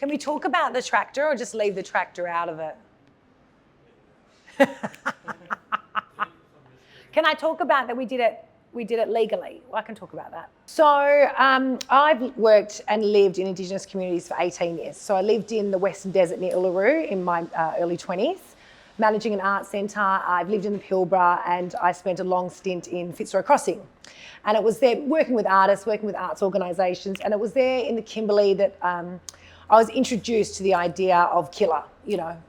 Can we talk about the tractor or just leave the tractor out of it? Can I talk about that we did it legally? Well, I can talk about that. So I've worked and lived in Indigenous communities for 18 years. So I lived in the Western Desert near Uluru in my early 20s, managing an art centre. I've lived in the Pilbara, and I spent a long stint in Fitzroy Crossing. And it was there working with artists, working with arts organisations, and it was there in the Kimberley that I was introduced to the idea of Killa,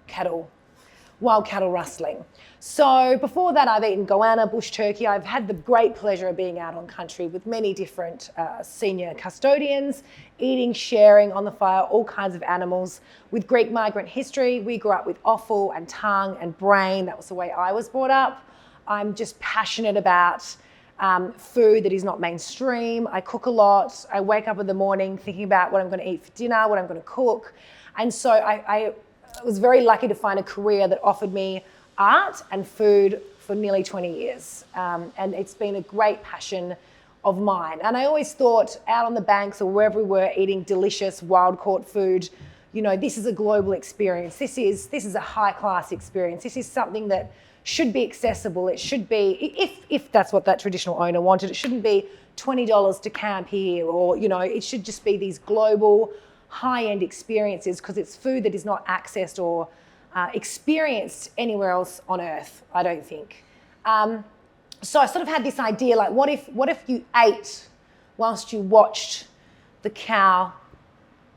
cattle, wild cattle rustling. So before that, I've eaten goanna, bush turkey. I've had the great pleasure of being out on country with many different senior custodians, eating, sharing on the fire, all kinds of animals. With Greek migrant history, we grew up with offal and tongue and brain. That was the way I was brought up. I'm just passionate about food that is not mainstream. I cook a lot. I wake up in the morning thinking about what I'm going to eat for dinner, what I'm going to cook. And so I was very lucky to find a career that offered me art and food for nearly 20 years. And it's been a great passion of mine. And I always thought out on the banks or wherever we were eating delicious wild caught food, this is a global experience. This is a high class experience. This is something that should be accessible. It should be, if that's what that traditional owner wanted, it shouldn't be $20 to camp here, or, it should just be these global high-end experiences, because it's food that is not accessed or experienced anywhere else on earth, I don't think. So I sort of had this idea, like, what if you ate whilst you watched the cow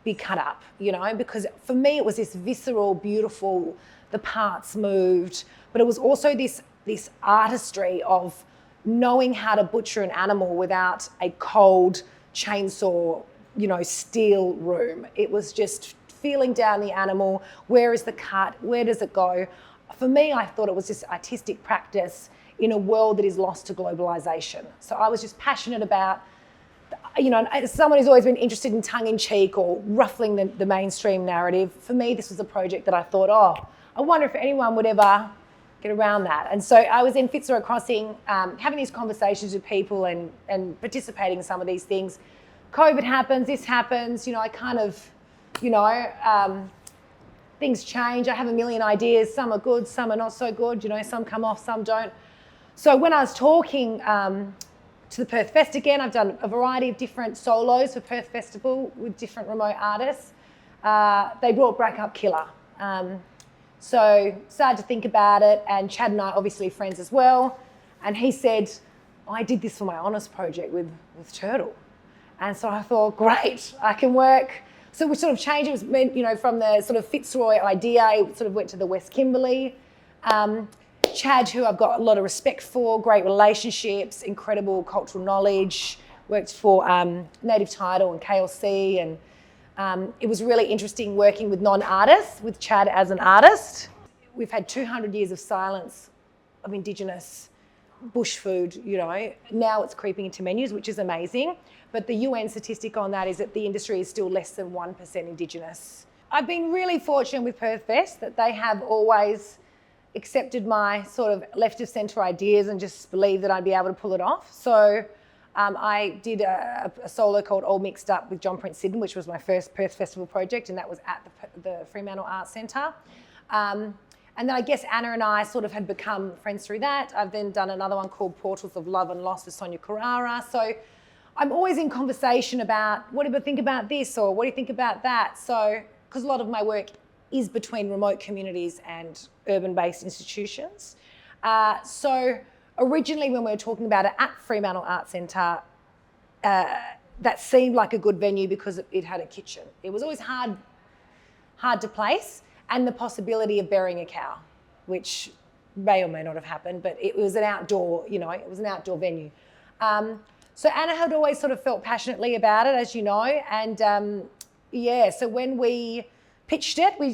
be cut up, because for me it was this visceral, beautiful, the parts moved, but it was also this artistry of knowing how to butcher an animal without a cold chainsaw, steel room. It was just feeling down the animal. Where is the cut? Where does it go? For me, I thought it was just artistic practice in a world that is lost to globalization. So I was just passionate about, as someone who's always been interested in tongue-in-cheek or ruffling the mainstream narrative, for me, this was a project that I thought, I wonder if anyone would ever get around that. And so I was in Fitzroy Crossing, having these conversations with people and participating in some of these things. COVID happens, this happens, I kind of, things change. I have a million ideas. Some are good, some are not so good. Some come off, some don't. So when I was talking to the Perth Fest again, I've done a variety of different solos for Perth Festival with different remote artists. They brought back up Killa. So started to think about it, and Chad and I obviously friends as well. And he said, I did this for my honours project with Turtle. And so I thought, great, I can work. So we sort of changed. It was, from the sort of Fitzroy idea, it sort of went to the West Kimberley. Chad, who I've got a lot of respect for, great relationships, incredible cultural knowledge, worked for Native Title and KLC, and it was really interesting working with non-artists, with Chad as an artist. We've had 200 years of silence of Indigenous bush food, Now it's creeping into menus, which is amazing. But the UN statistic on that is that the industry is still less than 1% Indigenous. I've been really fortunate with Perth Fest that they have always accepted my sort of left of centre ideas and just believed that I'd be able to pull it off. So I did a solo called All Mixed Up with John Prince Sidden, which was my first Perth Festival project, and that was at the Fremantle Arts Centre. And then I guess Anna and I sort of had become friends through that. I've then done another one called Portals of Love and Loss with Sonia Carrara. So I'm always in conversation about, what do you think about this, or what do you think about that? So, because a lot of my work is between remote communities and urban-based institutions. So originally when we were talking about it at Fremantle Arts Centre, that seemed like a good venue because it had a kitchen. It was always hard to place, and the possibility of burying a cow, which may or may not have happened, but it was an outdoor, it was an outdoor venue. So Anna had always sort of felt passionately about it, as you know, and so when we pitched it, we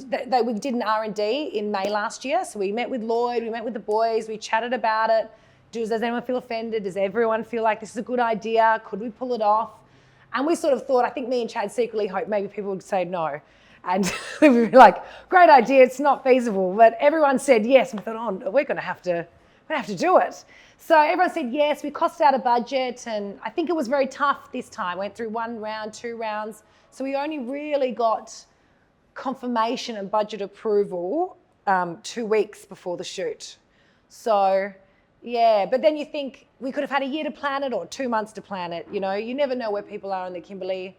did an R&D in May last year. So we met with Lloyd, we met with the boys, we chatted about it. Does anyone feel offended? Does everyone feel like this is a good idea? Could we pull it off? And we sort of thought, I think me and Chad secretly hoped maybe people would say no. And we'd be like, great idea, it's not feasible. But everyone said yes, and we thought, we're gonna have to do it. So everyone said yes, we cost out a budget, and I think it was very tough this time. Went through 1 round, 2 rounds. So we only really got confirmation and budget approval 2 weeks before the shoot. So, yeah, but then you think we could have had a year to plan it or 2 months to plan it. You know, you never know where people are in the Kimberley.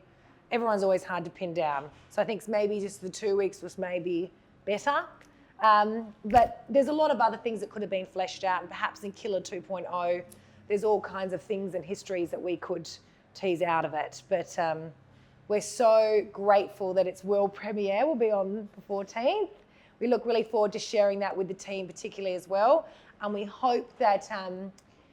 Everyone's always hard to pin down. So I think maybe just the 2 weeks was maybe better. But there's a lot of other things that could have been fleshed out, and perhaps in Killa 2.0, there's all kinds of things and histories that we could tease out of it. But we're so grateful that its world premiere will be on the 14th. We look really forward to sharing that with the team particularly as well. And we hope that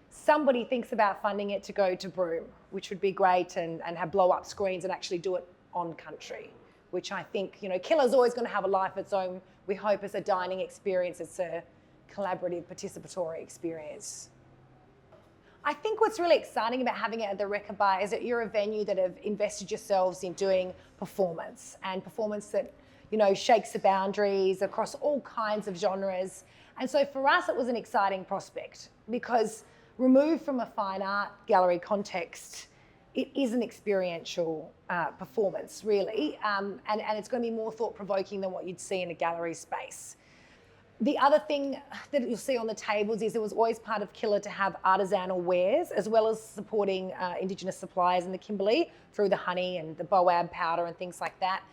somebody thinks about funding it to go to Broome, which would be great, and have blow-up screens and actually do it on country, which I think, you know, Killa's always going to have a life of its own. We hope as a dining experience, it's a collaborative, participatory experience. I think what's really exciting about having it at the Rekka Bar is that you're a venue that have invested yourselves in doing performance, and performance that, you know, shakes the boundaries across all kinds of genres. And so for us, it was an exciting prospect because removed from a fine art gallery context, it is an experiential performance, really, and it's going to be more thought-provoking than what you'd see in a gallery space. The other thing that you'll see on the tables is it was always part of Killa to have artisanal wares, as well as supporting Indigenous suppliers in the Kimberley through the honey and the boab powder and things like that.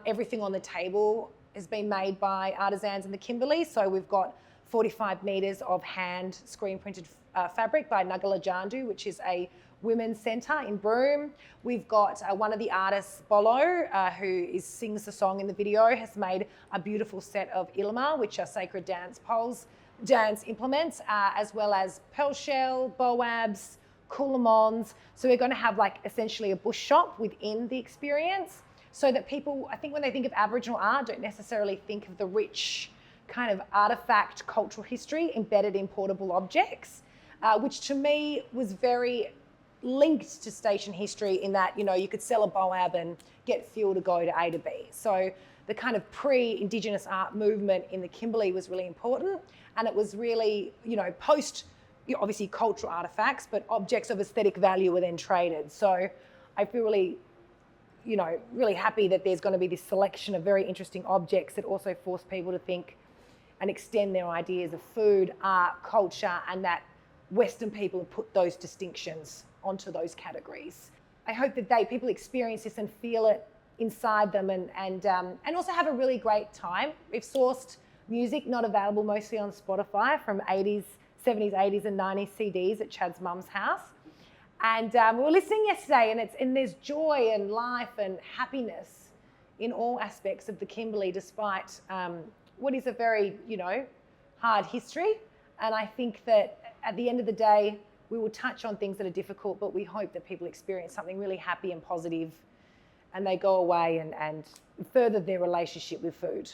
Everything on the table has been made by artisans in the Kimberley. So we've got 45 metres of hand screen-printed fabric by Nugala Jandu, which is a women's centre in Broome. We've got one of the artists, Bolo, who sings the song in the video, has made a beautiful set of ilma, which are sacred dance implements, as well as pearl shell, boabs, coolamons. So we're going to have like essentially a bush shop within the experience, so that people, I think when they think of Aboriginal art, don't necessarily think of the rich kind of artefact cultural history embedded in portable objects, which to me was very linked to station history in that, you know, you could sell a boab and get fuel to go to A to B. So the kind of pre-Indigenous art movement in the Kimberley was really important, and it was really, you know, post, obviously cultural artefacts, but objects of aesthetic value were then traded. So I feel really, you know, really happy that there's going to be this selection of very interesting objects that also force people to think and extend their ideas of food, art, culture, and that Western people put those distinctions onto those categories. I hope that people experience this and feel it inside them, and also have a really great time. We've sourced music not available mostly on Spotify from 80s, 70s, 80s and 90s CDs at Chad's mum's house. And we were listening yesterday, and there's joy and life and happiness in all aspects of the Kimberley, despite what is a very, you know, hard history. And I think that at the end of the day, we will touch on things that are difficult, but we hope that people experience something really happy and positive, and they go away and further their relationship with food.